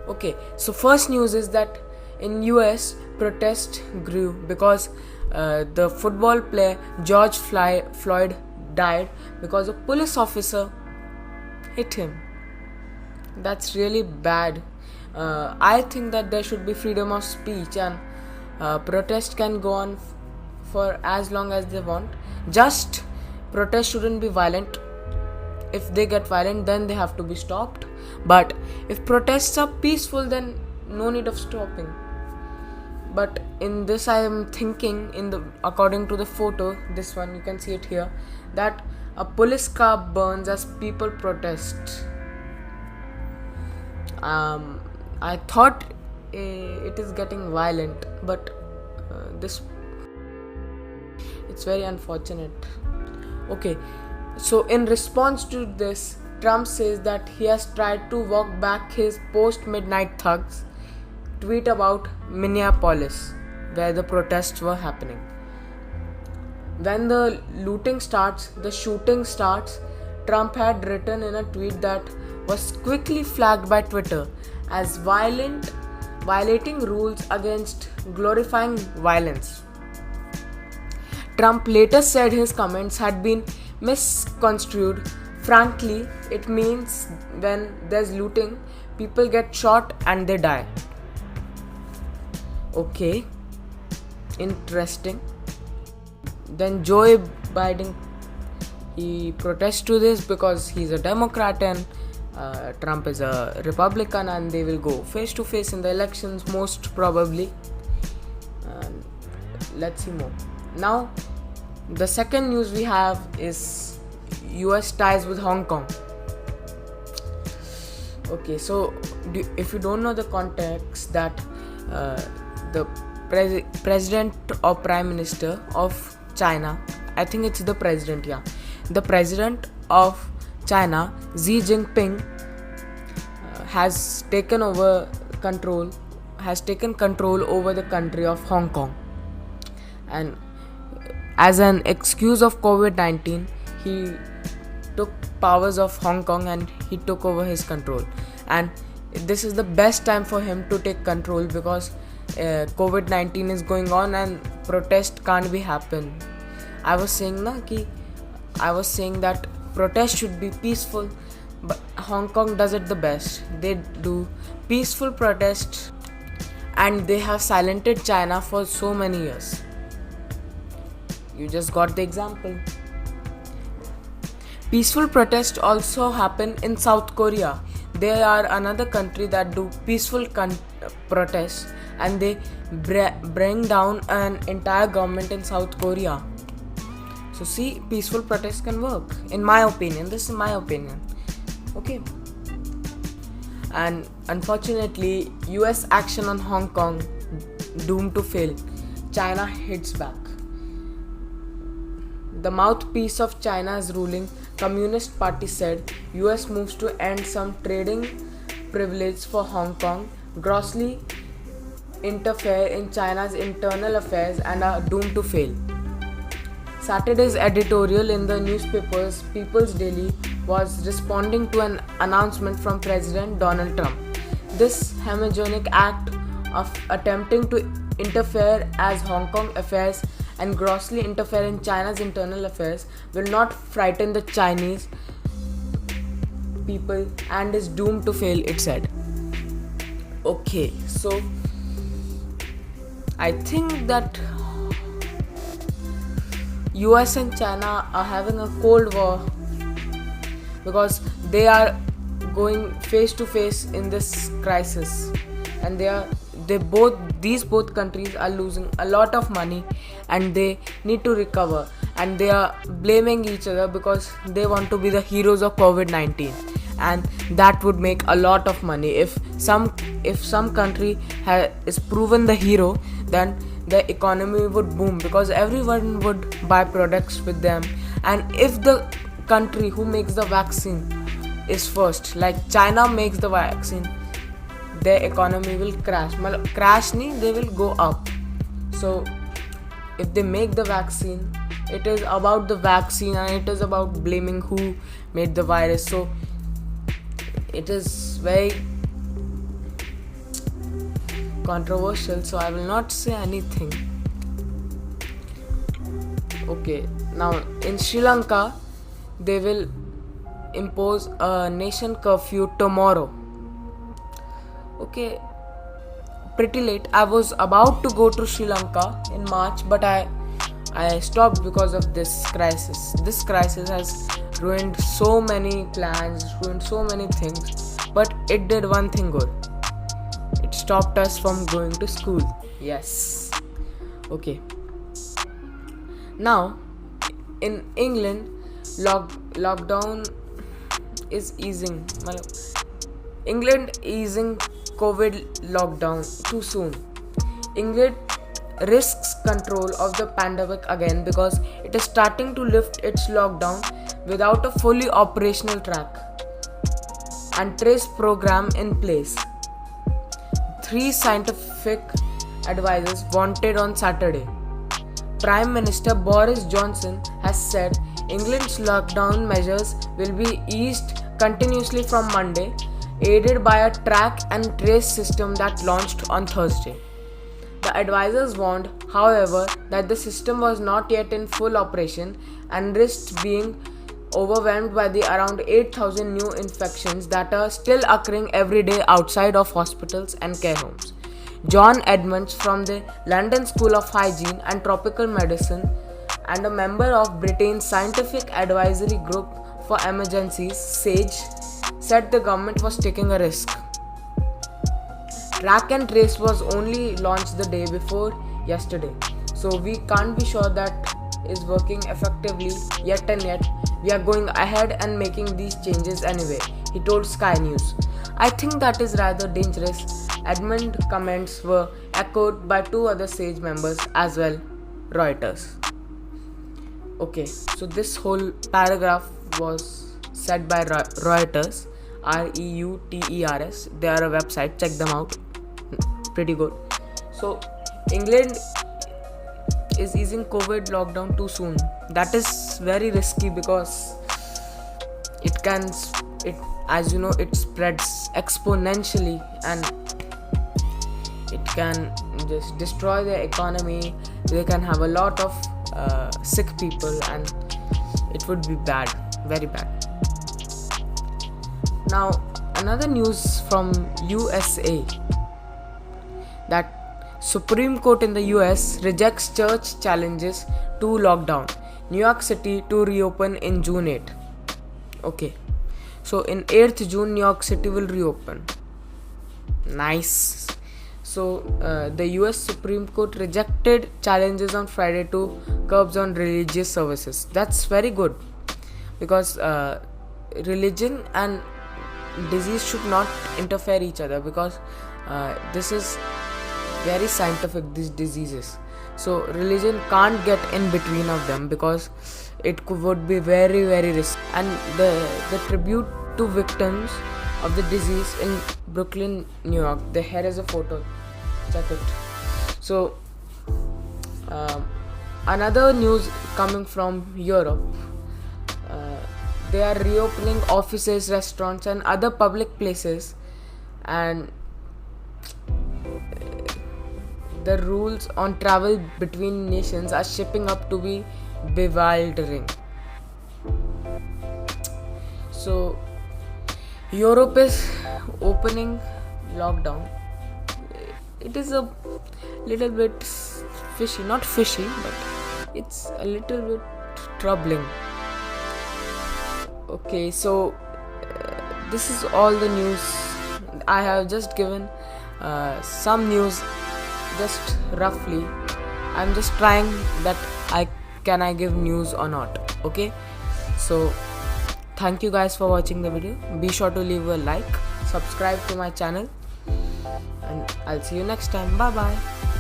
Okay, so first news is that in US protest grew because the football player Floyd died because a police officer hit him. That's really bad. I think that there should be freedom of speech, and protest can go on for as long as they want. Just protest shouldn't be violent. If they get violent, then they have to be stopped. But if protests are peaceful, then no need of stopping. But in this, I am thinking, according to the photo, this one you can see it here, that a police car burns as people protest. I thought it is getting violent, but this it's very unfortunate. Okay, so in response to this, Trump says that he has tried to walk back his post-midnight thugs tweet about Minneapolis, where the protests were happening. When the looting starts, the shooting starts, Trump had written in a tweet that was quickly flagged by Twitter as violating rules against glorifying violence. Trump later said his comments had been misconstrued. Frankly, it means when there's looting, people get shot and they die. Okay, interesting. Then Joe Biden, he protests to this because he's a Democrat and Trump is a Republican, and they will go face to face in the elections most probably. Let's see more. Now, the second news we have is US ties with Hong Kong. Okay, so if you don't know the context, that the president or prime minister of China, I think it's the president, the president of China, Xi Jinping, has taken control over the country of Hong Kong, and as an excuse of COVID-19, he took powers of Hong Kong and he took over his control. And this is the best time for him to take control because COVID-19 is going on and protest can't be happen. I was saying that protest should be peaceful, but Hong Kong does it the best. They do peaceful protest and they have silenced China for so many years. You just got the example. Peaceful protests also happen in South Korea. They are another country that do peaceful protests, and they bring down an entire government in South Korea. So see, peaceful protests can work. In my opinion, this is my opinion. Okay. And unfortunately, US action on Hong Kong doomed to fail. China hits back. The mouthpiece of China's ruling Communist Party said US moves to end some trading privilege for Hong Kong grossly interfere in China's internal affairs and are doomed to fail. Saturday's editorial in the newspapers People's Daily was responding to an announcement from President Donald Trump. This hegemonic act of attempting to interfere as Hong Kong affairs and grossly interfere in China's internal affairs will not frighten the Chinese people and is doomed to fail, it said. Okay, so I think that US and China are having a cold war because they are going face to face in this crisis, and these both countries are losing a lot of money and they need to recover, and they are blaming each other because they want to be the heroes of COVID-19, and that would make a lot of money. If some country is proven the hero, then the economy would boom because everyone would buy products with them. And if the country who makes the vaccine is first, like China makes the vaccine, their economy will crash. They will go up. So if they make the vaccine, it is about the vaccine and it is about blaming who made the virus. So it is very controversial, so I will not say anything. Okay, now in Sri Lanka, they will impose a nation curfew tomorrow. Okay, pretty late. I was about to go to Sri Lanka in March, but I stopped because of this crisis. This crisis has ruined so many plans, ruined so many things, but it did one thing good. It stopped us from going to school. Yes. Okay. Now, in England, lockdown is easing. England easing COVID lockdown too soon. England risks control of the pandemic again because it is starting to lift its lockdown without a fully operational track and trace program in place. 3 scientific advisors wanted on Saturday. Prime Minister Boris Johnson has said England's lockdown measures will be eased continuously from Monday, aided by a track and trace system that launched on Thursday. The advisors warned, however, that the system was not yet in full operation and risked being overwhelmed by the around 8,000 new infections that are still occurring every day outside of hospitals and care homes. John Edmonds from the London School of Hygiene and Tropical Medicine and a member of Britain's Scientific Advisory Group for Emergencies, SAGE, said the government was taking a risk. Track and trace was only launched the day before yesterday, so we can't be sure that is working effectively yet, and yet we are going ahead and making these changes anyway, he told Sky News. I think that is rather dangerous. Edmund comments were echoed by 2 other SAGE members as well, Reuters. Okay, so this whole paragraph was said by Reuters, Reuters. They are a website, check them out. Pretty good. So, England is easing COVID lockdown too soon. That is very risky because as you know, it spreads exponentially and it can just destroy the economy. They can have a lot of sick people and it would be bad, very bad. Now, another news from USA, that Supreme Court in the US rejects church challenges to lockdown. New York City to reopen in June 8. Okay. So in 8th June, New York City will reopen. Nice. So the US Supreme Court rejected challenges on Friday to curbs on religious services. That's very good because religion and disease should not interfere each other because this is very scientific, these diseases. So religion can't get in between of them because it would be very, very risky. And the tribute to victims of the disease in Brooklyn, New York. Here is a photo. Check it. So another news coming from Europe. They are reopening offices, restaurants and other public places, and the rules on travel between nations are shaping up to be bewildering. So Europe is opening lockdown. It is a little bit fishy, not fishy, but it's a little bit troubling. Okay, so this is all the news. I have just given some news just roughly. I'm just trying that I give news or not. Okay, so thank you guys for watching the video. Be sure to leave a like, subscribe to my channel, and I'll see you next time. Bye bye.